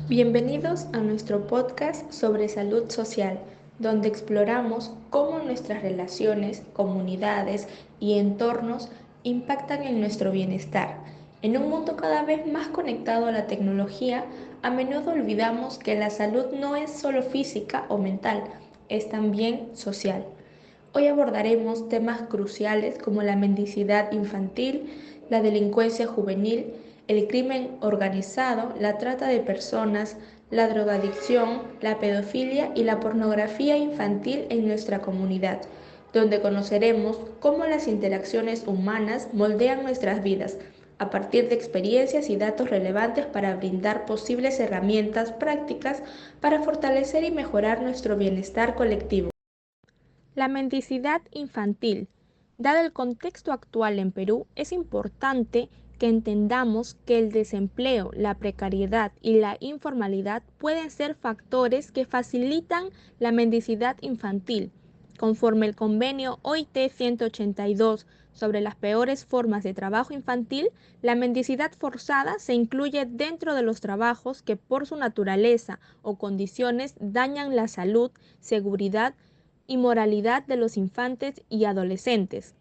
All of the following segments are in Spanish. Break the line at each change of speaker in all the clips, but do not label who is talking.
Bienvenidos a nuestro podcast sobre salud social, donde exploramos cómo nuestras relaciones, comunidades y entornos impactan en nuestro bienestar. En un mundo cada vez más conectado a la tecnología, a menudo olvidamos que la salud no es solo física o mental, es también social. Hoy abordaremos temas cruciales como la mendicidad infantil, la delincuencia juvenil, el crimen organizado, la trata de personas, la drogadicción, la pedofilia y la pornografía infantil en nuestra comunidad, donde conoceremos cómo las interacciones humanas moldean nuestras vidas a partir de experiencias y datos relevantes para brindar posibles herramientas prácticas para fortalecer y mejorar nuestro bienestar colectivo. La mendicidad infantil. Dado el contexto actual en Perú, es importante que entendamos que el desempleo, la precariedad y la informalidad pueden ser factores que facilitan la mendicidad infantil. Conforme el convenio OIT 182 sobre las peores formas de trabajo infantil, la mendicidad forzada se incluye dentro de los trabajos que por su naturaleza o condiciones dañan la salud, seguridad y moralidad de los infantes y adolescentes.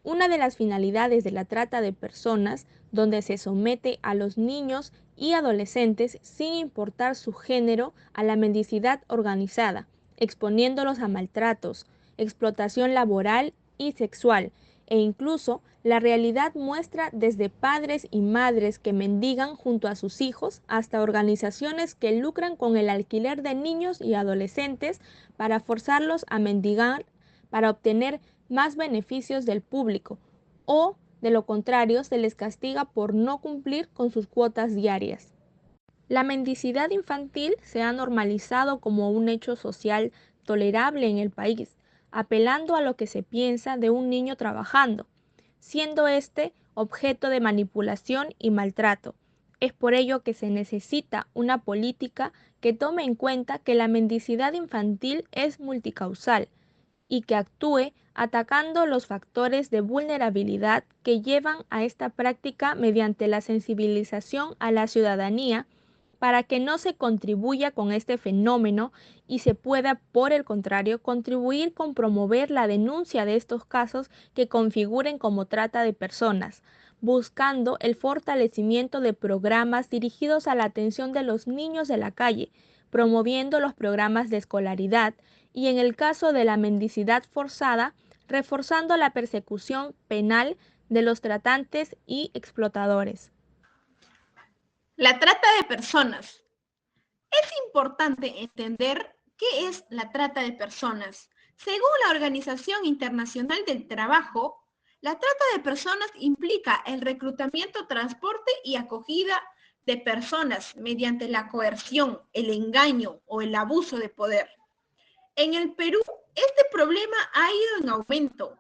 Una de las finalidades de la trata de personas, donde se somete a los niños y adolescentes sin importar su género a la mendicidad organizada, exponiéndolos a maltratos, explotación laboral y sexual, e incluso la realidad muestra desde padres y madres que mendigan junto a sus hijos hasta organizaciones que lucran con el alquiler de niños y adolescentes para forzarlos a mendigar para obtener más beneficios del público o, de lo contrario, se les castiga por no cumplir con sus cuotas diarias. La mendicidad infantil se ha normalizado como un hecho social tolerable en el país, apelando a lo que se piensa de un niño trabajando, siendo este objeto de manipulación y maltrato. Es por ello que se necesita una política que tome en cuenta que la mendicidad infantil es multicausal y que actúe atacando los factores de vulnerabilidad que llevan a esta práctica mediante la sensibilización a la ciudadanía para que no se contribuya con este fenómeno y se pueda, por el contrario, contribuir con promover la denuncia de estos casos que configuren como trata de personas, buscando el fortalecimiento de programas dirigidos a la atención de los niños de la calle, promoviendo los programas de escolaridad y, en el caso de la mendicidad forzada, reforzando la persecución penal de los tratantes y explotadores.
La trata de personas. Es importante entender qué es la trata de personas. Según la Organización Internacional del Trabajo, la trata de personas implica el reclutamiento, transporte y acogida de personas mediante la coerción, el engaño o el abuso de poder. En el Perú, este problema ha ido en aumento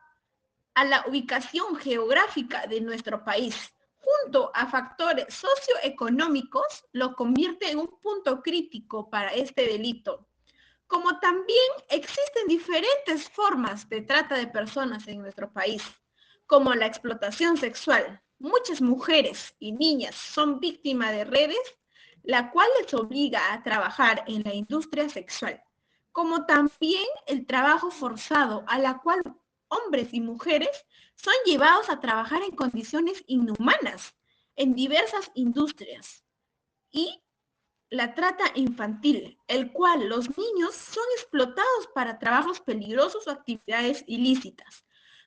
a la ubicación geográfica de nuestro país, junto a factores socioeconómicos, lo convierte en un punto crítico para este delito. Como también existen diferentes formas de trata de personas en nuestro país, como la explotación sexual. Muchas mujeres y niñas son víctimas de redes, la cual les obliga a trabajar en la industria sexual, como también el trabajo forzado, a la cual hombres y mujeres son llevados a trabajar en condiciones inhumanas en diversas industrias. Y la trata infantil, el cual los niños son explotados para trabajos peligrosos o actividades ilícitas.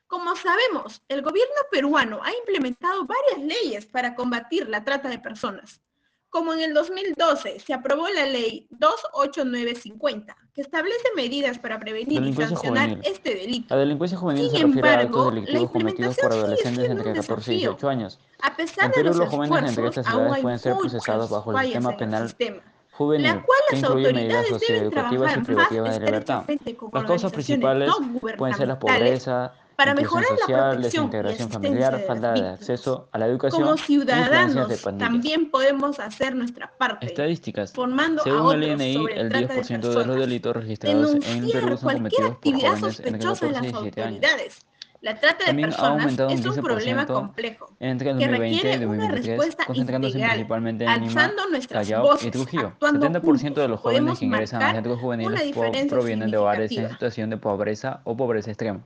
Como sabemos, el gobierno peruano ha implementado varias leyes para combatir la trata de personas. Como en el 2012 se aprobó la ley 28950, que establece medidas para prevenir y
Delincuencia
sancionar
juvenil.
este
La
delito.
delincuencia juvenil se
Sin
refiere a actos
embargo, la
delictivos cometidos
implementación
por
sigue
adolescentes
siendo un
entre 14 y
desafío.
18 años.
A pesar
En
de
Perú,
los
los jóvenes entre
esfuerzos,
estas
aún
edades
hay
pueden ser procesados
muchas
bajo el
fallas
sistema
en el
penal
sistema, la
juvenil,
cual
que
las
incluye medidas
autoridades deben
socioeducativas y
trabajar más
privativas de libertad.
estrechamente con
Las causas
organizaciones no
principales pueden ser la
gubernamentales
pobreza,
para
inclusión
mejorar la
social,
protección y
desintegración
asistencia
familiar,
de las
falta de
víctimas.
acceso a la
Como
educación e influencias de
ciudadanos,
pandillas.
también podemos hacer nuestra parte,
Estadísticas.
formando a
Según el
otros
INI,
sobre el
el
trata de
10% de los
personas,
delitos registrados en Perú
denunciar
son
cualquier
cometidos por
actividad
jóvenes entre
sospechosa de
14 y
las
17 años.
autoridades, La trata de
También ha
personas
aumentado un
es un problema
15%
complejo
entre el
que
2020 y
requiere una
2023,
respuesta
concentrándose
integral.
principalmente en Lima,
Alzando nuestras
Callao y
voces,
Trujillo.
actuando
70% de
juntos,
los jóvenes
podemos
que ingresan a
marcar
centros
una
juveniles
diferencia
provienen de hogares en
significativa.
situación de pobreza o pobreza extrema.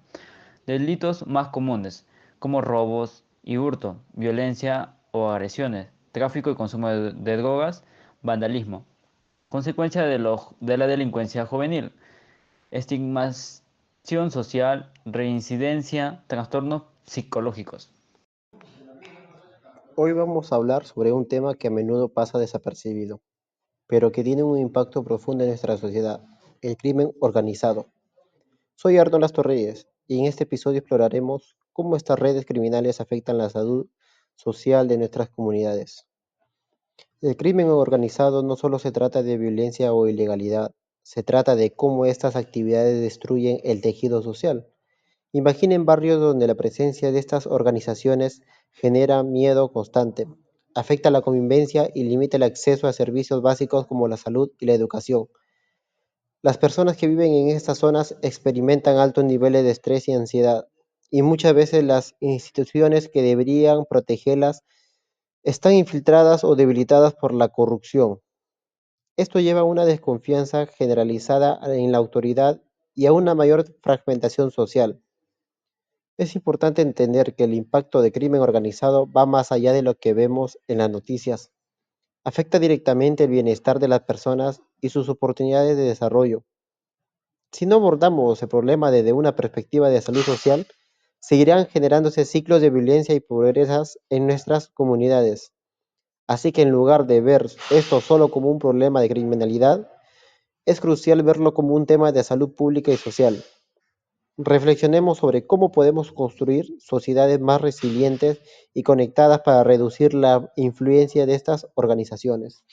Delitos más comunes, como robos y hurto, violencia o agresiones, tráfico y consumo de drogas, vandalismo. Consecuencia de la delincuencia juvenil, estigmación social, reincidencia, trastornos psicológicos.
Hoy vamos a hablar sobre un tema que a menudo pasa desapercibido, pero que tiene un impacto profundo en nuestra sociedad, el crimen organizado. Soy Arnold Torreyes y en este episodio exploraremos cómo estas redes criminales afectan la salud social de nuestras comunidades. El crimen organizado no solo se trata de violencia o ilegalidad, se trata de cómo estas actividades destruyen el tejido social. Imaginen barrios donde la presencia de estas organizaciones genera miedo constante, afecta la convivencia y limita el acceso a servicios básicos como la salud y la educación. Las personas que viven en estas zonas experimentan altos niveles de estrés y ansiedad, y muchas veces las instituciones que deberían protegerlas están infiltradas o debilitadas por la corrupción. Esto lleva a una desconfianza generalizada en la autoridad y a una mayor fragmentación social. Es importante entender que el impacto de crimen organizado va más allá de lo que vemos en las noticias. Afecta directamente el bienestar de las personas y sus oportunidades de desarrollo. Si no abordamos el problema desde una perspectiva de salud social, seguirán generándose ciclos de violencia y pobrezas en nuestras comunidades. Así que en lugar de ver esto solo como un problema de criminalidad, es crucial verlo como un tema de salud pública y social. Reflexionemos sobre cómo podemos construir sociedades más resilientes y conectadas para reducir la influencia de estas organizaciones.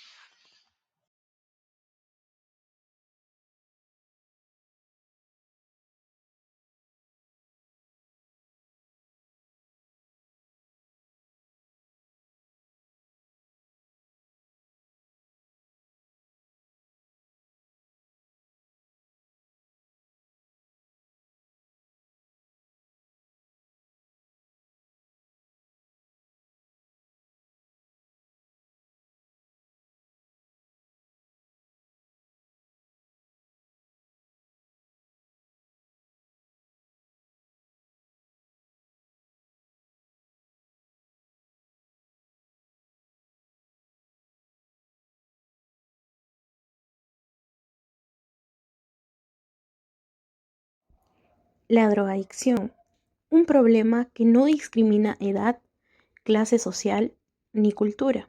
La drogadicción, un problema que no discrimina edad, clase social ni cultura.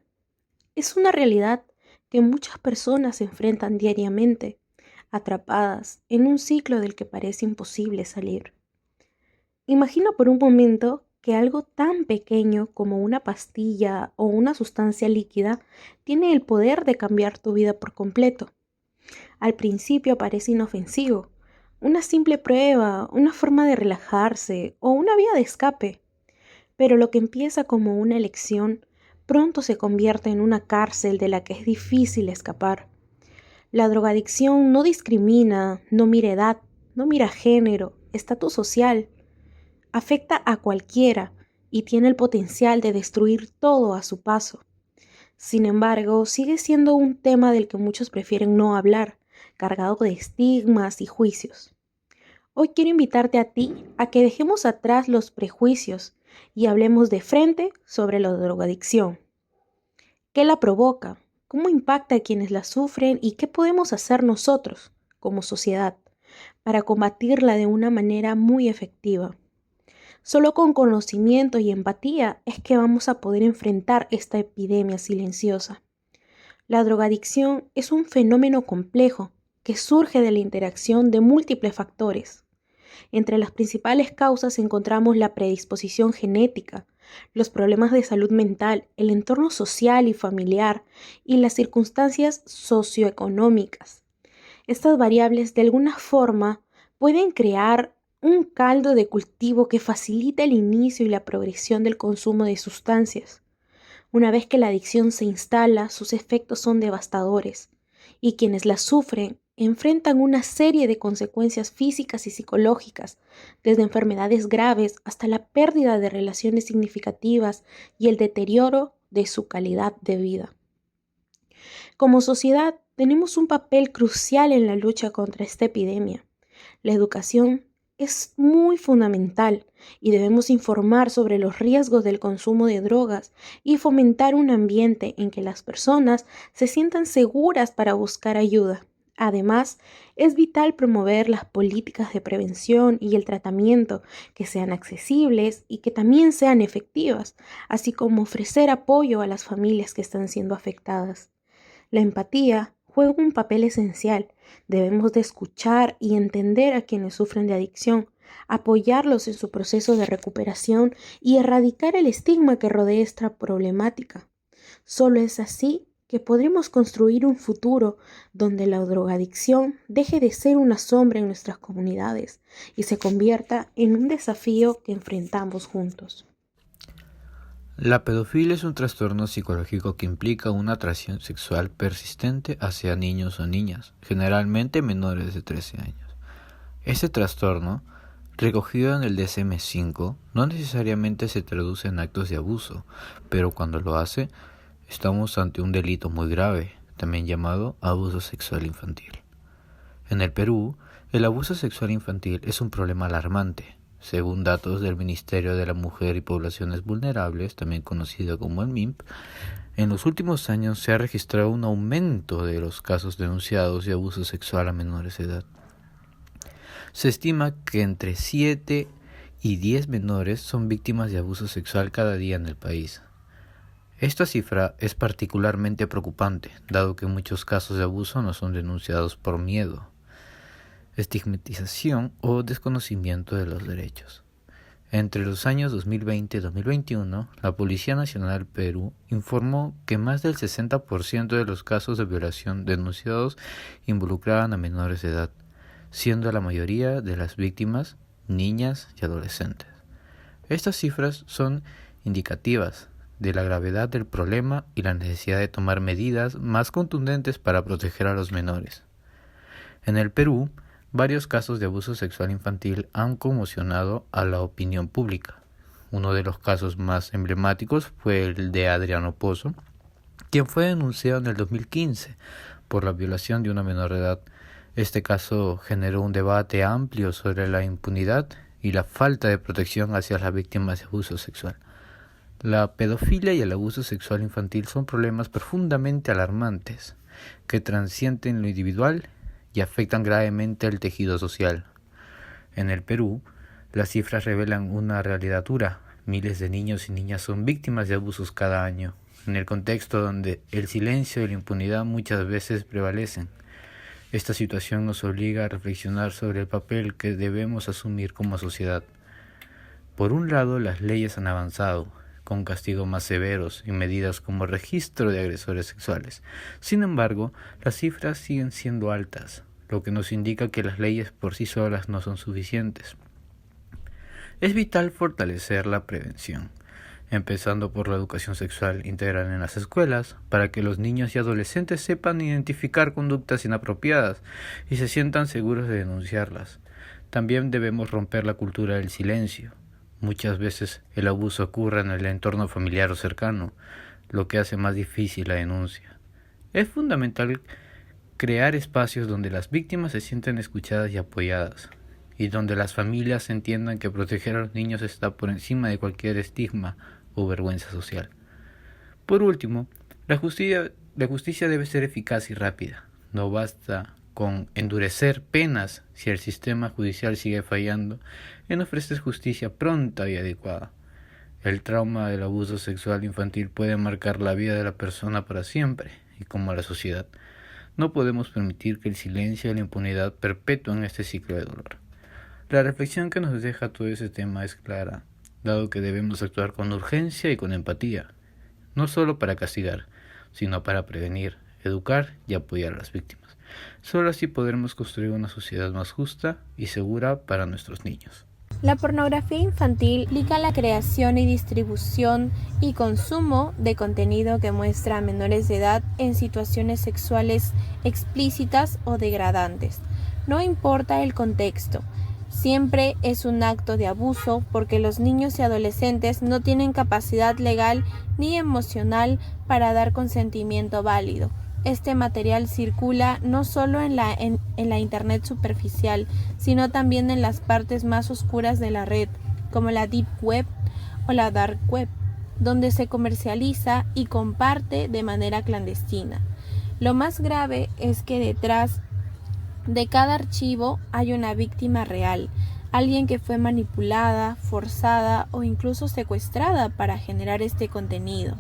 Es una realidad que muchas personas se enfrentan diariamente, atrapadas en un ciclo del que parece imposible salir. Imagina por un momento que algo tan pequeño como una pastilla o una sustancia líquida tiene el poder de cambiar tu vida por completo. Al principio parece inofensivo, una simple prueba, una forma de relajarse o una vía de escape, pero lo que empieza como una elección pronto se convierte en una cárcel de la que es difícil escapar. La drogadicción no discrimina, no mira edad, no mira género, estatus social, afecta a cualquiera y tiene el potencial de destruir todo a su paso. Sin embargo, sigue siendo un tema del que muchos prefieren no hablar, cargado de estigmas y juicios. Hoy quiero invitarte a ti a que dejemos atrás los prejuicios y hablemos de frente sobre la drogadicción. ¿Qué la provoca? ¿Cómo impacta a quienes la sufren? ¿Y qué podemos hacer nosotros, como sociedad, para combatirla de una manera muy efectiva? Solo con conocimiento y empatía es que vamos a poder enfrentar esta epidemia silenciosa. La drogadicción es un fenómeno complejo que surge de la interacción de múltiples factores. Entre las principales causas encontramos la predisposición genética, los problemas de salud mental, el entorno social y familiar y las circunstancias socioeconómicas. Estas variables de alguna forma pueden crear un caldo de cultivo que facilita el inicio y la progresión del consumo de sustancias. Una vez que la adicción se instala, sus efectos son devastadores y quienes la sufren enfrentan una serie de consecuencias físicas y psicológicas, desde enfermedades graves hasta la pérdida de relaciones significativas y el deterioro de su calidad de vida. Como sociedad, tenemos un papel crucial en la lucha contra esta epidemia. La educación es muy fundamental y debemos informar sobre los riesgos del consumo de drogas y fomentar un ambiente en que las personas se sientan seguras para buscar ayuda. Además, es vital promover las políticas de prevención y el tratamiento que sean accesibles y que también sean efectivas, así como ofrecer apoyo a las familias que están siendo afectadas. La empatía juega un papel esencial. Debemos de escuchar y entender a quienes sufren de adicción, apoyarlos en su proceso de recuperación y erradicar el estigma que rodea esta problemática. Solo es así que podremos construir un futuro donde la drogadicción deje de ser una sombra en nuestras comunidades y se convierta en un desafío que enfrentamos juntos.
La pedofilia es un trastorno psicológico que implica una atracción sexual persistente hacia niños o niñas, generalmente menores de 13 años. Este trastorno, recogido en el DSM-5, no necesariamente se traduce en actos de abuso, pero cuando lo hace, estamos ante un delito muy grave, también llamado abuso sexual infantil. En el Perú, el abuso sexual infantil es un problema alarmante. Según datos del Ministerio de la Mujer y Poblaciones Vulnerables, también conocido como el MIMP, en los últimos años se ha registrado un aumento de los casos denunciados de abuso sexual a menores de edad. Se estima que entre 7 y 10 menores son víctimas de abuso sexual cada día en el país. Esta cifra es particularmente preocupante, dado que muchos casos de abuso no son denunciados por miedo, estigmatización o desconocimiento de los derechos. Entre los años 2020 y 2021, la Policía Nacional del Perú informó que más del 60% de los casos de violación denunciados involucraban a menores de edad, siendo la mayoría de las víctimas niñas y adolescentes. Estas cifras son indicativas de la gravedad del problema y la necesidad de tomar medidas más contundentes para proteger a los menores. En el Perú, varios casos de abuso sexual infantil han conmocionado a la opinión pública. Uno de los casos más emblemáticos fue el de Adriano Pozo, quien fue denunciado en el 2015 por la violación de una menor de edad. Este caso generó un debate amplio sobre la impunidad y la falta de protección hacia las víctimas de abuso sexual. La pedofilia y el abuso sexual infantil son problemas profundamente alarmantes que trascienden lo individual y afectan gravemente al tejido social. En el Perú, las cifras revelan una realidad dura. Miles de niños y niñas son víctimas de abusos cada año, en el contexto donde el silencio y la impunidad muchas veces prevalecen. Esta situación nos obliga a reflexionar sobre el papel que debemos asumir como sociedad. Por un lado, las leyes han avanzado, con castigos más severos y medidas como registro de agresores sexuales. Sin embargo, las cifras siguen siendo altas, lo que nos indica que las leyes por sí solas no son suficientes. Es vital fortalecer la prevención, empezando por la educación sexual integral en las escuelas, para que los niños y adolescentes sepan identificar conductas inapropiadas y se sientan seguros de denunciarlas. También debemos romper la cultura del silencio. Muchas veces el abuso ocurre en el entorno familiar o cercano, lo que hace más difícil la denuncia. Es fundamental crear espacios donde las víctimas se sientan escuchadas y apoyadas, y donde las familias entiendan que proteger a los niños está por encima de cualquier estigma o vergüenza social. Por último, la justicia debe ser eficaz y rápida. No basta con endurecer penas si el sistema judicial sigue fallando en ofrecer justicia pronta y adecuada. El trauma del abuso sexual infantil puede marcar la vida de la persona para siempre, y como la sociedad, no podemos permitir que el silencio y la impunidad perpetúen este ciclo de dolor. La reflexión que nos deja todo ese tema es clara, dado que debemos actuar con urgencia y con empatía, no solo para castigar, sino para prevenir, educar y apoyar a las víctimas. Solo así podremos construir una sociedad más justa y segura para nuestros niños.
La pornografía infantil implica la creación y distribución y consumo de contenido que muestra a menores de edad en situaciones sexuales explícitas o degradantes. No importa el contexto, siempre es un acto de abuso porque los niños y adolescentes no tienen capacidad legal ni emocional para dar consentimiento válido. Este material circula no solo en la Internet superficial, sino también en las partes más oscuras de la red, como la Deep Web o la Dark Web, donde se comercializa y comparte de manera clandestina. Lo más grave es que detrás de cada archivo hay una víctima real, alguien que fue manipulada, forzada o incluso secuestrada para generar este contenido.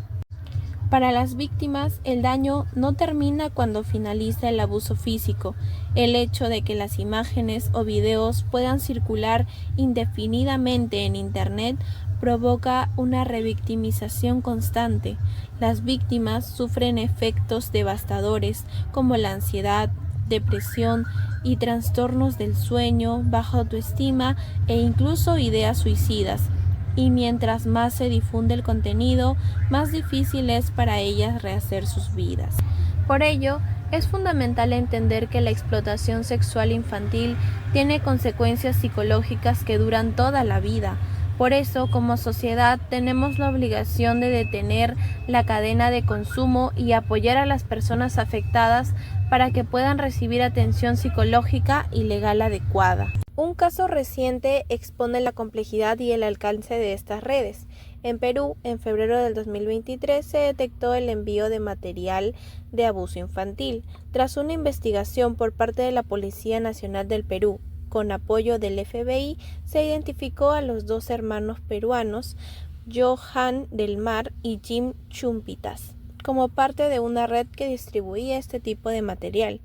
Para las víctimas, el daño no termina cuando finaliza el abuso físico. El hecho de que las imágenes o videos puedan circular indefinidamente en Internet provoca una revictimización constante. Las víctimas sufren efectos devastadores como la ansiedad, depresión y trastornos del sueño, baja autoestima e incluso ideas suicidas. Y mientras más se difunde el contenido, más difícil es para ellas rehacer sus vidas. Por ello, es fundamental entender que la explotación sexual infantil tiene consecuencias psicológicas que duran toda la vida. Por eso, como sociedad, tenemos la obligación de detener la cadena de consumo y apoyar a las personas afectadas para que puedan recibir atención psicológica y legal adecuada. Un caso reciente expone la complejidad y el alcance de estas redes. En Perú, en febrero del 2023, se detectó el envío de material de abuso infantil. Tras una investigación por parte de la Policía Nacional del Perú, con apoyo del FBI, se identificó a los dos hermanos peruanos, Johan del Mar y Jim Chumpitas, como parte de una red que distribuía este tipo de material.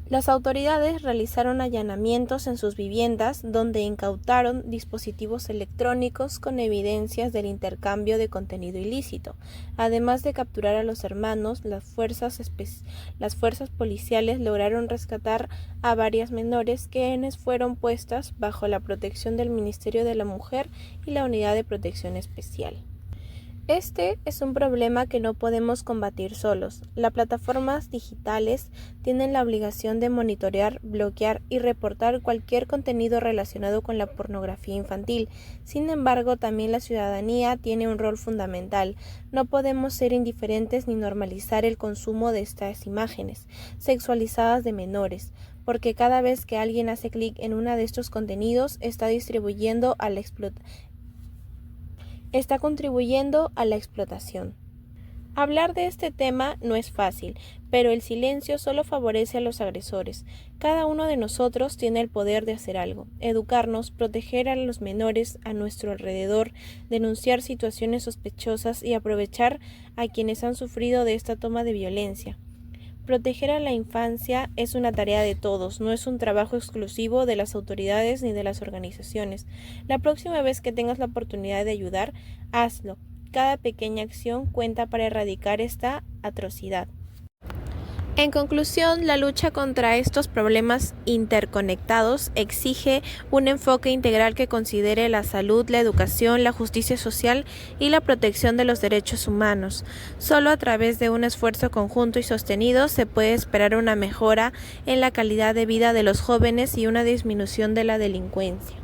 Las autoridades realizaron allanamientos en sus viviendas donde incautaron dispositivos electrónicos con evidencias del intercambio de contenido ilícito. Además de capturar a los hermanos, las fuerzas policiales lograron rescatar a varias menores quienes fueron puestas bajo la protección del Ministerio de la Mujer y la Unidad de Protección Especial. Este es un problema que no podemos combatir solos. Las plataformas digitales tienen la obligación de monitorear, bloquear y reportar cualquier contenido relacionado con la pornografía infantil. Sin embargo, también la ciudadanía tiene un rol fundamental. No podemos ser indiferentes ni normalizar el consumo de estas imágenes sexualizadas de menores, porque cada vez que alguien hace clic en uno de estos contenidos está contribuyendo a la explotación. Hablar de este tema no es fácil, pero el silencio solo favorece a los agresores. Cada uno de nosotros tiene el poder de hacer algo, educarnos, proteger a los menores a nuestro alrededor, denunciar situaciones sospechosas y aprovechar a quienes han sufrido de esta toma de violencia. Proteger a la infancia es una tarea de todos, no es un trabajo exclusivo de las autoridades ni de las organizaciones. La próxima vez que tengas la oportunidad de ayudar, hazlo. Cada pequeña acción cuenta para erradicar esta atrocidad. En conclusión, la lucha contra estos problemas interconectados exige un enfoque integral que considere la salud, la educación, la justicia social y la protección de los derechos humanos. Solo a través de un esfuerzo conjunto y sostenido se puede esperar una mejora en la calidad de vida de los jóvenes y una disminución de la delincuencia.